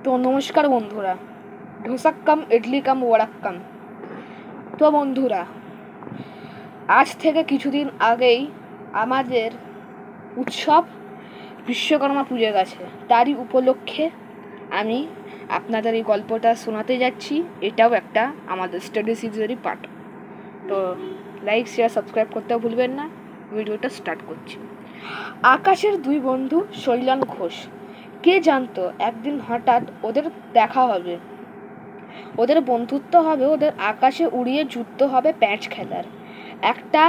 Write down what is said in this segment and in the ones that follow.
তো নমস্কার বন্ধুরা, ধোসাক্কাম ইডলিকাম ওয়ারাক্কাম। তো বন্ধুরা, আজ থেকে কিছুদিন আগেই আমাদের উৎসব বিশ্বকর্মা পুজো গেছে। তারই উপলক্ষে আমি আপনাদের এই গল্পটা শোনাতে যাচ্ছি। এটাও একটা আমাদের স্টাডি সিরিজেরই পার্ট। তো লাইক, শেয়ার, সাবস্ক্রাইব করতেও ভুলবেন না। ভিডিওটা স্টার্ট করছি। আকাশের দুই বন্ধু শৈলান ঘোষ। কে জানতো একদিন হঠাৎ ওদের দেখা হবে, ওদের বন্ধুত্ব হবে, ওদের আকাশে উড়িয়ে যুদ্ধ হবে প্যাঁচ খেলার। একটা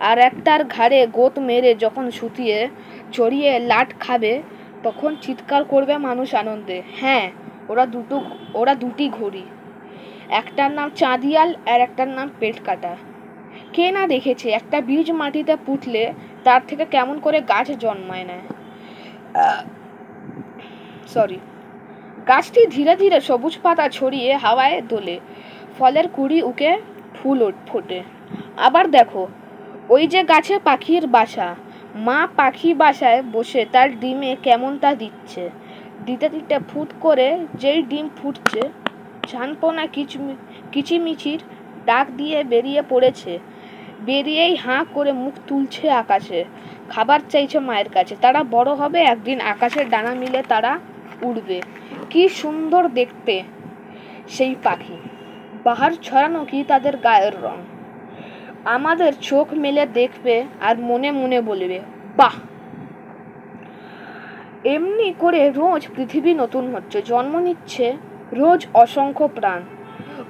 আর একটার ঘাড়ে গোত মেরে যখন শুতিয়ে চড়িয়ে লাট খাবে, তখন চিৎকার করবে মানুষ আনন্দে। হ্যাঁ, ওরা দুটি ঘড়ি, একটার নাম চাঁদিয়াল আর একটার নাম পেট কাটা। কে না দেখেছে একটা বীজ মাটিতে পুঁতলে তার থেকে কেমন করে গাছ জন্মায় না। গাছটি ধীরে ধীরে সবুজ পাতা ছড়িয়ে হাওয়ায় দোলে, ফলের কুড়ি উকে ফুল ফোটে। আবার দেখো, ওই যে গাছে পাখির বাসা, মা পাখি বাসায় বসে তার ডিমে কেমন তা দিচ্ছে। দিতে দিতে ফুট করে যেই ডিম ফুটছে, ঝানপোনা কিচিমিচির ডাক দিয়ে বেরিয়ে পড়েছে। বেরিয়েই হাঁ করে মুখ তুলছে আকাশে, খাবার চাইছে মায়ের কাছে। তারা বড় হবে একদিন, আকাশের ডানা মিলে তারা উড়বে। কি সুন্দর দেখতে সেই পাখি, বাহার ছড়ানো কি তাদের গায়ের রং। আমাদের চোখ মেলে দেখবে আর মনে মনে বলবে বাহ। এমনি করে রোজ পৃথিবী নতুন হচ্ছে, জন্ম নিচ্ছে রোজ অসংখ্য প্রাণ,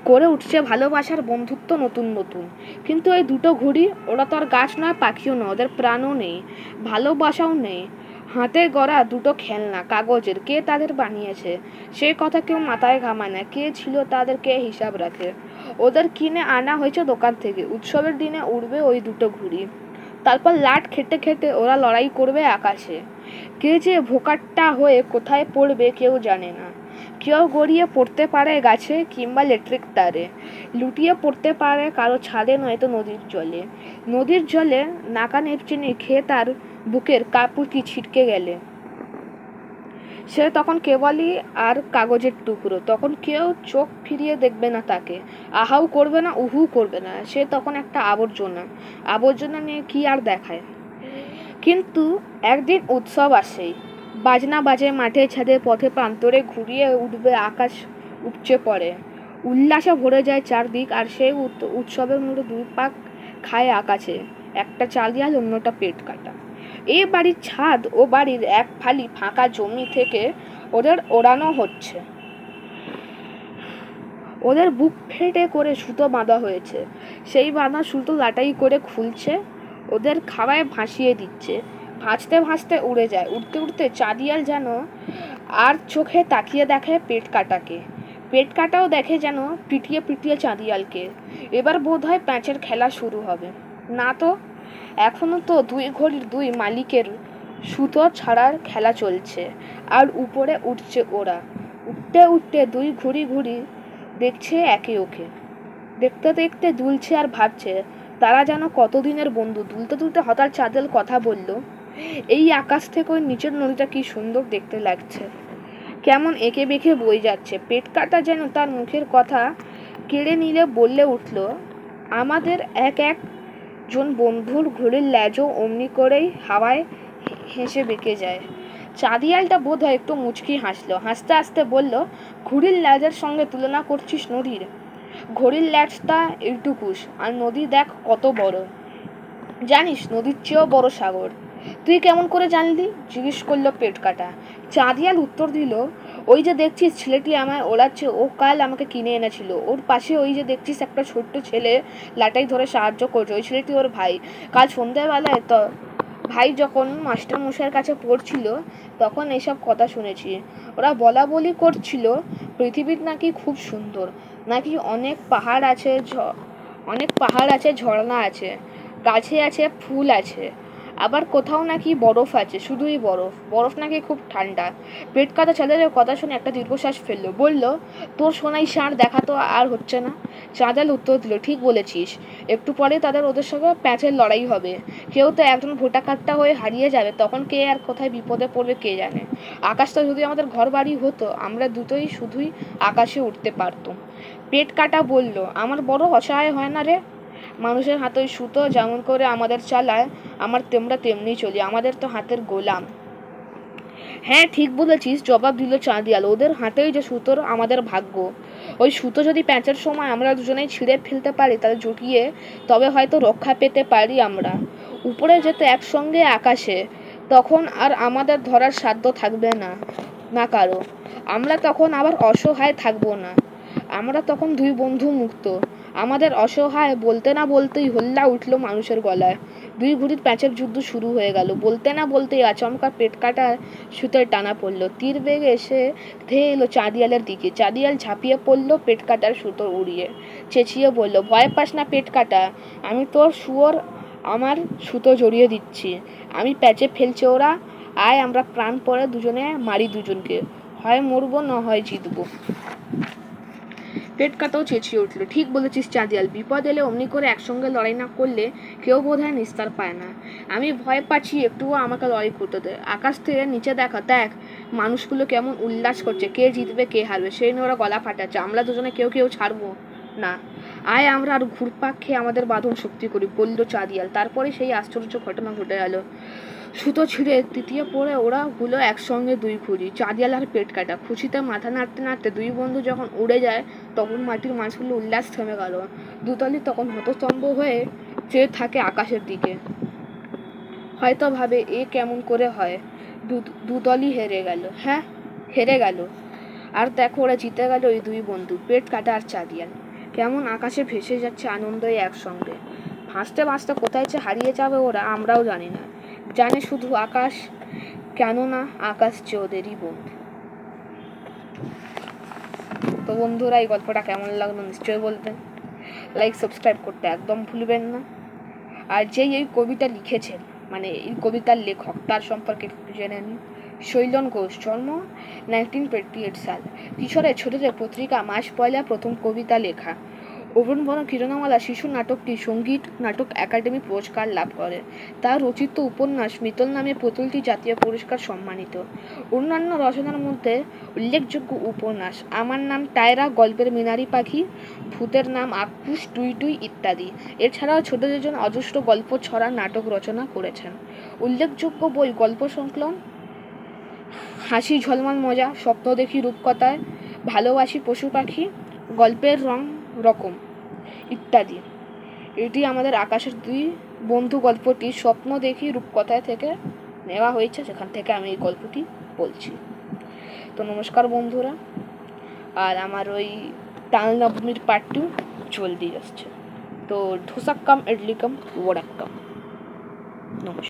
করে উঠছে ভালোবাসার বন্ধুত্ব নতুন নতুন। কিন্তু এই দুটো ঘুড়ি, ওরা তো আর গাছ নয়, পাখিও নয়, ওদের প্রাণও নেই, ভালোবাসাও নেই। হাতে গড়া দুটো খেলনা কাগজের, কে তাদের বানিয়েছে সে কথা কেউ মাথায় ঘামায় না। কে ছিল তাদের, কে হিসাব রাখে। ওদের কিনে আনা হয়েছে দোকান থেকে। উৎসবের দিনে উড়বে ওই দুটো ঘুড়ি, তারপর লাট খেটে খেটে ওরা লড়াই করবে আকাশে। কে যে ভোকাট্টা হয়ে কোথায় পড়বে কেউ জানে না। কেউ গড়িয়ে পড়তে পারে গাছে কিংবা ইলেকট্রিক তারে, লুটিয়ে পড়তে পারে কারো ছাদে, নয়তো নদীর জলে। নদীর জলে নাকা নেপচিনি খেয়ে তার বুকের কাপুটি ছিটকে গেলে সে তখন কেবলই আর কাগজের টুকরো। তখন কেউ চোখ ফিরিয়ে দেখবে না তাকে, আহাও করবে না, উহু করবে না। সে তখন একটা আবর্জনা নিয়ে কি আর দেখায়। কিন্তু একদিন উৎসব আসেই, বাজনা বাজে মাঠে, ছাদে, পথে, প্রান্তরে, ঘুরিয়ে উঠবে আকাশ উপচে পড়ে। উল্লাসে ভরে যায় চারদিক, আর সেই উৎসবের মধ্যে দুই পাক খায় আকাশে, একটা চাঁদিয়াল, অন্যটা পেট কাটা। এই বাড়ির ছাদ ও বাড়ির এক ফালি ফাঁকা জমি থেকে ওদের ওড়ানো হচ্ছে। ওদের বুক ফেটে করে সুতো বাঁধা হয়েছে, সেই বাঁধা সুতো লাটাই করে খুলছে, ওদের খাওয়ায় ভাসিয়ে দিচ্ছে। ভাসতে ভাসতে উড়ে যায়। উড়তে উড়তে চাঁদিয়াল যেন আর চোখে তাকিয়ে দেখে পেট কাটাকে, পেট কাটাও দেখে যেন পিটিয়ে পিটিয়ে চাঁদিয়ালকে। এবার বোধ হয় প্যাঁচের খেলা শুরু হবে। না তো, এখনো তো দুই ঘড়ির দুই মালিকের সুতো ছাড়ার খেলা চলছে, আর উপরে উঠছে ওরা। উঠতে উঠতে দুই ঘুড়ি দেখছে একে ওকে, দেখতে দেখতে দুলছে আর ভাবছে তারা যেন কতদিনের বন্ধু। দুলতে দুলতে হঠাৎ চাঁদিয়াল কথা বলল, এই আকাশ থেকে ওই নিচের নদীটা কি সুন্দর দেখতে লাগছে, কেমন এঁকে বেঁকে বয়ে যাচ্ছে। পেট কাটা যেন তার মুখের কথা কেড়ে নিলে বললে উঠল, আমাদের একজন বন্ধুর ঘুড়ির ল্যাজও অমনি করেই হাওয়ায় হেসে বেঁকে যায়। চাঁদিয়ালটা বোধ হয় একটু মুচকি হাসলো, হাসতে হাসতে বলল, ঘুড়ির ল্যাজের সঙ্গে তুলনা করছিস নদীর? ঘড়ির ল্যাজটা এইটুকুস, আর নদী দেখ কত বড়। জানিস নদীর চেয়েও বড় সাগর। তুই কেমন করে জানলি? জিজ্ঞেস করলো পেট কাটা। চাঁদিয়াল উত্তর দিল, ওই যে দেখছিস ছেলেটি আমায় ওড়াচ্ছে, ও কাল আমাকে কিনে এনেছিল। ওর পাশে ওই যে দেখছিস একটা ছোট্ট ছেলে লাটাই ধরে সাহায্য করছে, ওই ছেলেটি ওর ভাই। কাল সন্ধ্যাবেলায় তো ভাই যখন মাস্টার মশাইয়ের কাছে পড়ছিল, তখন এসব কথা শুনেছি। ওরা বলা বলি করছিল পৃথিবীর নাকি খুব সুন্দর, নাকি অনেক পাহাড় আছে, ঝর্ণা আছে, গাছে আছে, ফুল আছে, আবার কোথাও নাকি বরফ আছে, শুধুই বরফ, বরফ নাকি খুব ঠান্ডা। পেট কাটা ছেলেদের কথা শুনে একটা দীর্ঘশ্বাস ফেললো, বলল, তোর সোনাই ষাঁড় দেখা তো আর হচ্ছে না। চাঁদাল উত্তর দিল, ঠিক বলেছিস, একটু পরে ওদের সঙ্গে প্যাঁচের লড়াই হবে। কেউ তো একজন ভোটাকাট্টা হয়ে হারিয়ে যাবে, তখন কে আর কোথায় বিপদে পড়বে কে জানে। আকাশটা যদি আমাদের ঘর বাড়ি হতো, আমরা দুটোই শুধুই আকাশে উঠতে পারতাম। পেট কাটা বলল, আমার বড় অসহায় হয় না রে? মানুষের হাতে সুতো যেমন করে আমাদের চালায়, তোমরা তেমনি চলি, আমাদের তো হাতের গোলাম। হ্যাঁ ঠিক বলেছিস, জবাব দিল চাঁদিয়াল, ওদের হাতেই যে সুতোর আমাদের ভাগ্য। ওই সুতো যদি প্যাঁচের সময় আমরা দুজনেই ছিঁড়ে ফেলতে পারি, তাহলে জুটিয়ে, তবে হয়তো রক্ষা পেতে পারি আমরা। উপরে যেতে একসঙ্গে আকাশে, তখন আর আমাদের ধরার সাধ্য থাকবে না না কারো। আমরা তখন আবার অসহায় থাকবো না, আমরা তখন দুই বন্ধু মুক্ত। আমাদের অসহায় বলতে না বলতেই হল্লা উঠল মানুষের গলায়। দুই ঘুড়ির প্যাঁচের যুদ্ধ শুরু হয়ে গেল। বলতে না বলতেই আচমকা পেট কাটার সুতোয় টানা পড়লো। তীর বেগে এসে ধেয়ে এলো চাঁদিয়ালের দিকে। চাঁদিয়াল ঝাঁপিয়ে পড়লো পেট কাটার সুতো উড়িয়ে, চেঁচিয়ে বলল, ভয় পাস না পেট কাটা, আমি তোর শুয়োর, আমার সুতো জড়িয়ে দিচ্ছি, আমি প্যাঁচে ফেলছে ওরা, আয় আমরা প্রাণ পড়ে দুজনে মারি দুজনকে, হয় মরবো না হয় জিতবো। পেট কাটাও চেঁচিয়ে উঠল, ঠিক বলেছিস চাঁদিয়াল, বিপদ এলে অমনি করে একসঙ্গে লড়াই না করলে কেউ বোধহয় নিস্তার পায় না। আমি ভয় পাচ্ছি, একটুও আমাকে লড়াই করতে দে। আকাশ থেকে নিচে দেখ মানুষগুলো কেমন উল্লাস করছে, কে জিতবে কে হারবে সেই নিয়ে ওরা গলা ফাটাচ্ছে। আমরা দুজনে কেউ ছাড়বো না, আয় আমরা আর ঘুরপাক খেয়ে আমাদের বাঁধন শক্তি করি, বলল চাঁদিয়াল। তারপরে সেই আশ্চর্য ঘটনা ঘটে গেল। সুতো ছিঁড়ে তৃতীয় পরে ওরা হলো একসঙ্গে দুই ঘুড়ি, চাঁদিয়াল আর পেট কাটা। খুশিতে মাথা নাড়তে নাড়তে দুই বন্ধু যখন উড়ে যায়, তখন মাটির মাছগুলো উল্লাস থেমে গেল। দুতলি তখন হতস্তম্ভ হয়ে চেয়ে থাকে আকাশের দিকে, হয়তো ভাবে এ কেমন করে হয়। দুদলই হেরে গেল, হ্যাঁ হেরে গেল। আর দেখো ওরা জিতে গেল, ওই দুই বন্ধু পেট কাটা আর চাঁদিয়াল কেমন আকাশে ভেসে যাচ্ছে আনন্দই একসঙ্গে। ভাসতে ভাসতে কোথায় যে হারিয়ে যাবে ওরা, আমরাও জানি না, জানে শুধু আকাশ, কেননা আকাশ যে ওদেরই বন্ধু। তো বন্ধুরা, এই গল্পটা কেমন লাগলো নিশ্চয়ই বলবেন, লাইক সাবস্ক্রাইব করতে একদম ভুলবেন না। আর যেই এই কবিতা লিখেছেন, মানে এই কবিতার লেখক, তার সম্পর্কে একটু জেনে নিন। শৈলন ঘোষ, জন্ম 1928 সাল, কিশোরের ছোটদের পত্রিকা মাস পয়লা প্রথম কবিতা লেখা। অরুণবন কিরণমালা শিশু নাটকটি সঙ্গীত নাটক একাডেমি পুরস্কার লাভ করে। তার রচিত উপন্যাস মিতল নামে পুতুলটি জাতীয় পুরস্কার সম্মানিত। অন্যান্য রচনার মধ্যে উল্লেখযোগ্য উপন্যাস আমার নাম টায়রা, গল্পের মিনারি পাখি, ভূতের নাম আক্কুশ, টুই টুই ইত্যাদি। এছাড়াও ছোটদের জন্য অজস্র গল্প ছড়া নাটক রচনা করেছেন। উল্লেখযোগ্য বই গল্প সংকলন হাসি ঝলমল মজা, স্বপ্ন দেখি রূপকথায়, ভালোবাসি পশু পাখি, গল্পের রং রকম ইত্যাদি। এটি আমাদের আকাশের দুই বন্ধু গল্পটি স্বপ্ন দেখি রূপকথায় থেকে নেওয়া হয়েছে, সেখান থেকে আমি এই গল্পটি বলছি। তো নমস্কার বন্ধুরা, আর আমার ওই টাল নবমীর পার্ট 2 জলদি আসছে। তো ধোসাক্কাম ইডলিকাম ওয়াডাক্কাম। নমস্কার।